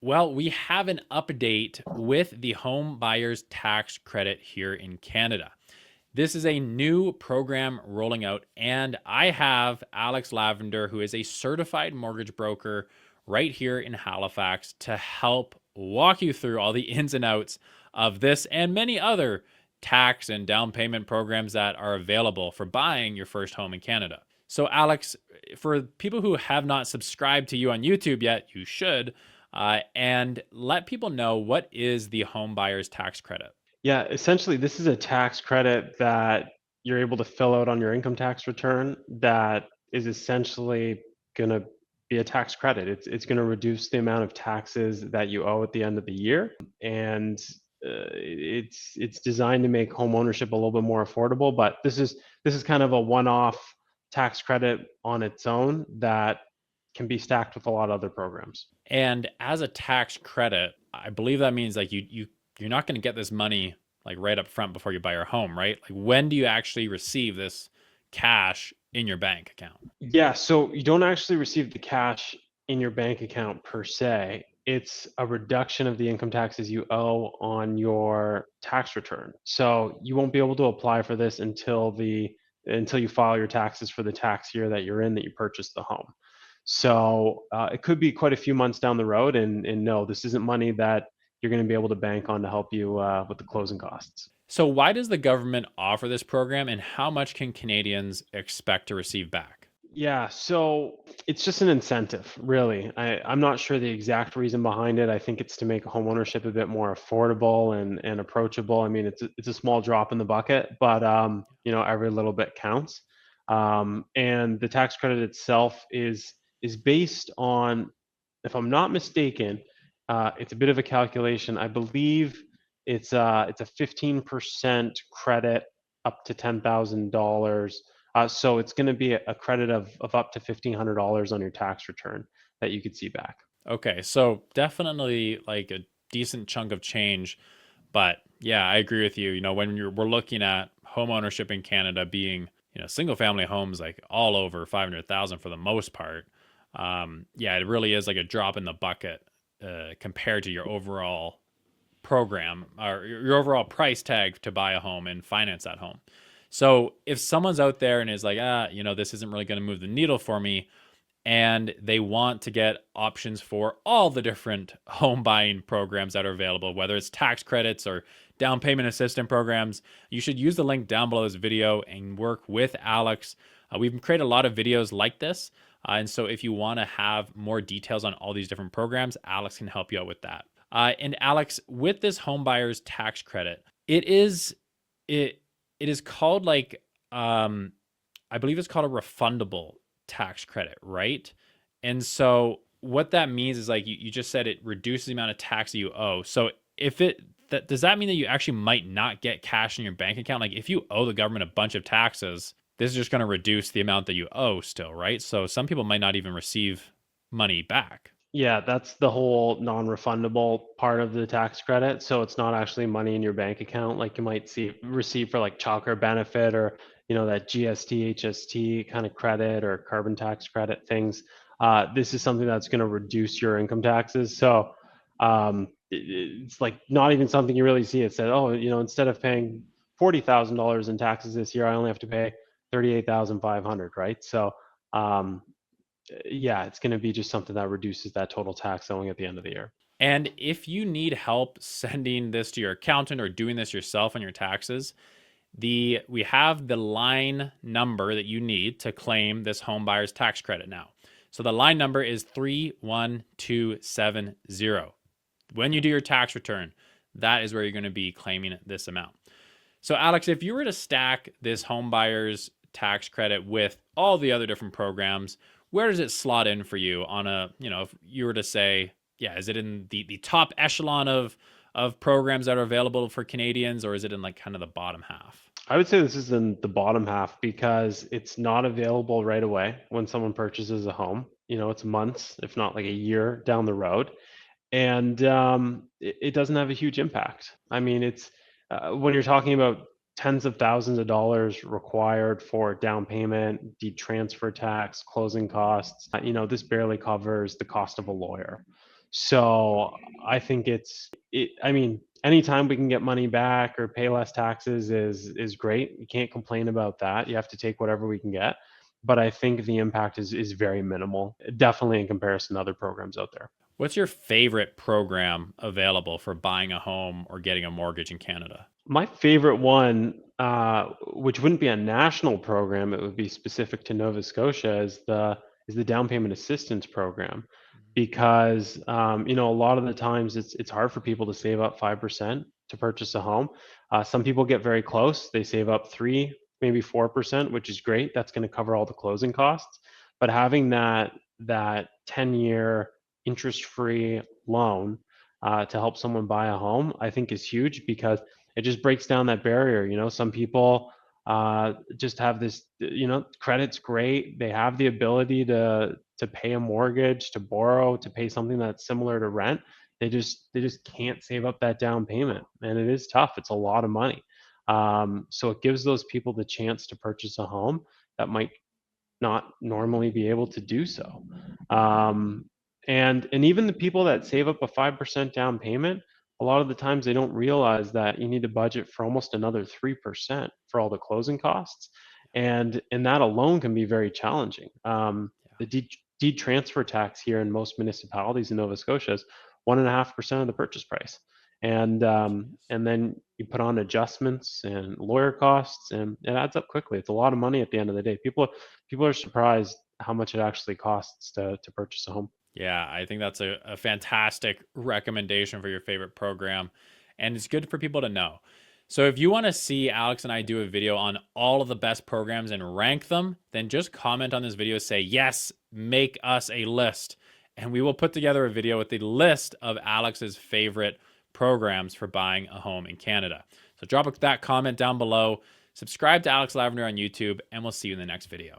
Well, we have an update with the home buyer's tax credit here in Canada. This is a new program rolling out, and I have Alex Lavender, who is a certified mortgage broker right here in Halifax, to help walk you through all the ins and outs of this and many other tax and down payment programs that are available for buying your first home in Canada. So, Alex, for people who have not subscribed to you on YouTube yet, you should, and let people know what is the home buyer's tax credit. Yeah, essentially, this is a tax credit that you're able to fill out on your income tax return that is essentially going to be a tax credit. It's going to reduce the amount of taxes that you owe at the end of the year, and it's designed to make home ownership a little bit more affordable. But this is kind of a one-off tax credit on its own that can be stacked with a lot of other programs. And as a tax credit, I believe that means like you're not going to get this money like right up front before you buy your home, right? Like when do you actually receive this cash in your bank account? Yeah, so you don't actually receive the cash in your bank account per se. It's a reduction of the income taxes you owe on your tax return. So you won't be able to apply for this until you file your taxes for the tax year that you're in that you purchased the home. So it could be quite a few months down the road, and no, this isn't money that you're going to be able to bank on to help you with the closing costs. So why does the government offer this program and how much can Canadians expect to receive back? Yeah, so it's just an incentive, really. I'm not sure the exact reason behind it. I think it's to make homeownership a bit more affordable and approachable. I mean, it's a small drop in the bucket, but every little bit counts. And the tax credit itself is based on, if I'm not mistaken, it's a bit of a calculation. I believe it's a 15% credit up to $10,000, so it's going to be a credit of up to $1,500 on your tax return that you could see back. Okay, so definitely like a decent chunk of change, but yeah, I agree with you. You know, when we're looking at home ownership in Canada being, single family homes like all over 500,000 for the most part. Yeah, it really is like a drop in the bucket compared to your overall program or your overall price tag to buy a home and finance that home. So if someone's out there and is like, this isn't really going to move the needle for me, and they want to get options for all the different home buying programs that are available, whether it's tax credits or down payment assistance programs, you should use the link down below this video and work with Alex. We've created a lot of videos like this. And so if you want to have more details on all these different programs, Alex can help you out with that. And Alex, with this home buyer's tax credit, it it is called like I believe it's called a refundable tax credit, right? And so what that means is like you just said it reduces the amount of tax that you owe. So if it that does that mean that you actually might not get cash in your bank account? Like if you owe the government a bunch of taxes, this is just going to reduce the amount that you owe still, right? So some people might not even receive money back. Yeah, that's the whole non-refundable part of the tax credit. So it's not actually money in your bank account like you might see receive for like childcare benefit or that GST, HST kind of credit or carbon tax credit things. This is something that's going to reduce your income taxes. So it's like not even something you really see. It said, oh, instead of paying $40,000 in taxes this year, I only have to pay 38,500, right? So yeah, it's going to be just something that reduces that total tax owing at the end of the year. And if you need help sending this to your accountant or doing this yourself on your taxes, we have the line number that you need to claim this home buyer's tax credit now. So the line number is 31270. When you do your tax return, that is where you're going to be claiming this amount. So Alex, if you were to stack this home buyer's tax credit with all the other different programs, where does it slot in for you on if you were to say, yeah, is it in the top echelon of programs that are available for Canadians, or is it in like kind of the bottom half? I would say this is in the bottom half because it's not available right away when someone purchases a home. It's months, if not like a year down the road. And it doesn't have a huge impact. I mean, it's when you're talking about tens of thousands of dollars required for down payment, deed transfer tax, closing costs, this barely covers the cost of a lawyer. So I think I mean, anytime we can get money back or pay less taxes is great. You can't complain about that. You have to take whatever we can get. But I think the impact is very minimal, definitely in comparison to other programs out there. What's your favorite program available for buying a home or getting a mortgage in Canada? My favorite one, which wouldn't be a national program, it would be specific to Nova Scotia, is the down payment assistance program, because you know, a lot of the times it's hard for people to save up 5% to purchase a home. Some people get very close; they save up 3, maybe 4%, which is great. That's going to cover all the closing costs. But having that 10-year interest-free loan to help someone buy a home, I think is huge, because it just breaks down that barrier. You know, some people just have this, you know, credit's great. They have the ability to pay a mortgage, to borrow, to pay something that's similar to rent. They just can't save up that down payment, and it is tough. It's a lot of money. So it gives those people the chance to purchase a home that might not normally be able to do so. Um, and even the people that save up a 5% down payment, a lot of the times they don't realize that you need to budget for almost another 3% for all the closing costs, and that alone can be very challenging. The deed transfer tax here in most municipalities in Nova Scotia is 1.5% of the purchase price, and then you put on adjustments and lawyer costs, and it adds up quickly. It's a lot of money at the end of the day. People are surprised how much it actually costs to purchase a home. Yeah, I think that's a fantastic recommendation for your favorite program. And it's good for people to know. So if you want to see Alex and I do a video on all of the best programs and rank them, then just comment on this video, say, yes, make us a list. And we will put together a video with a list of Alex's favorite programs for buying a home in Canada. So drop that comment down below, subscribe to Alex Lavender on YouTube, and we'll see you in the next video.